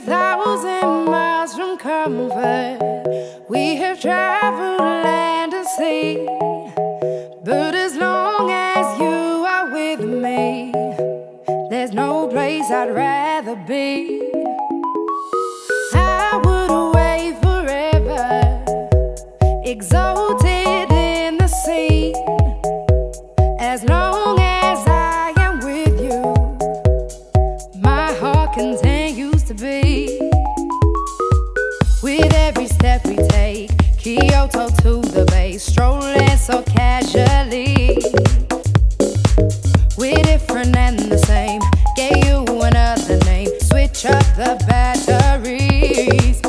1,000 miles from comfort. We have traveled land and sea, but as long as you are with me, there's no place I'd rather be. I would away forever, exalted in the sea. As long as I am with you, my heart continues to beat. With every step we take, Kyoto to the bay, strolling so casually. We're different and the same, gave you another name, switch up the batteries.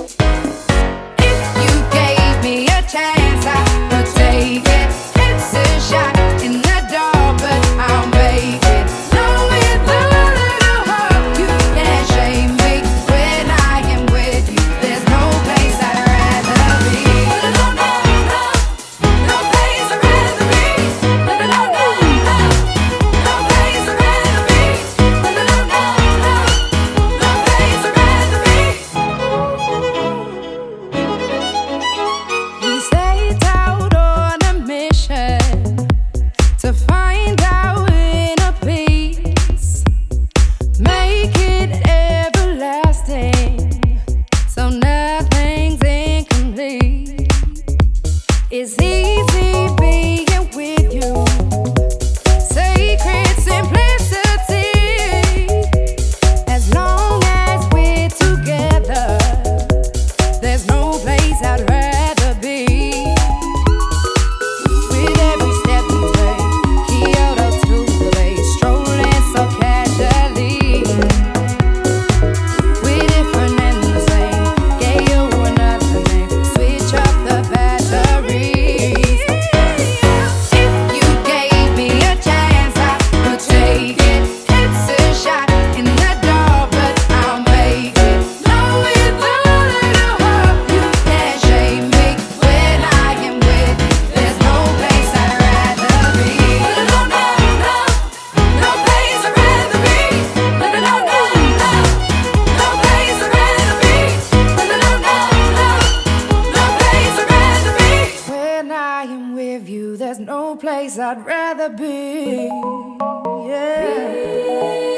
If you gave me a chance, I would take it. It's a shot in the dark, but I'll make it. Know with a little hope you can't shame me. When I am with you, there's no place I'd rather be. No, no, no, no place I'd rather be. No, no, no, no, no place I'd rather be. No, no, no, no, no place I'd rather be. We set out on a mission to find our inner peace, make it everlasting, so nothing's incomplete. It's easy being with you, sacred simplicity. As long as we're together, there's no place I'd rather be. With every step we take, Kyoto to the bay, strolling so casually. We're different and the same, gave you another name, switch up the batteries. If you gave me a chance, I would take it. It's a shot in the dark, but I'll make it. Know with a little hope you can't shame me. When I am with you, there's no place I'd rather be. No, no, no, no place I'd rather be. No, no, no, no, no place I'd rather be. No, no, no, no, no place I'd rather be. When I am with you, there's no place I'd rather be. Yeah.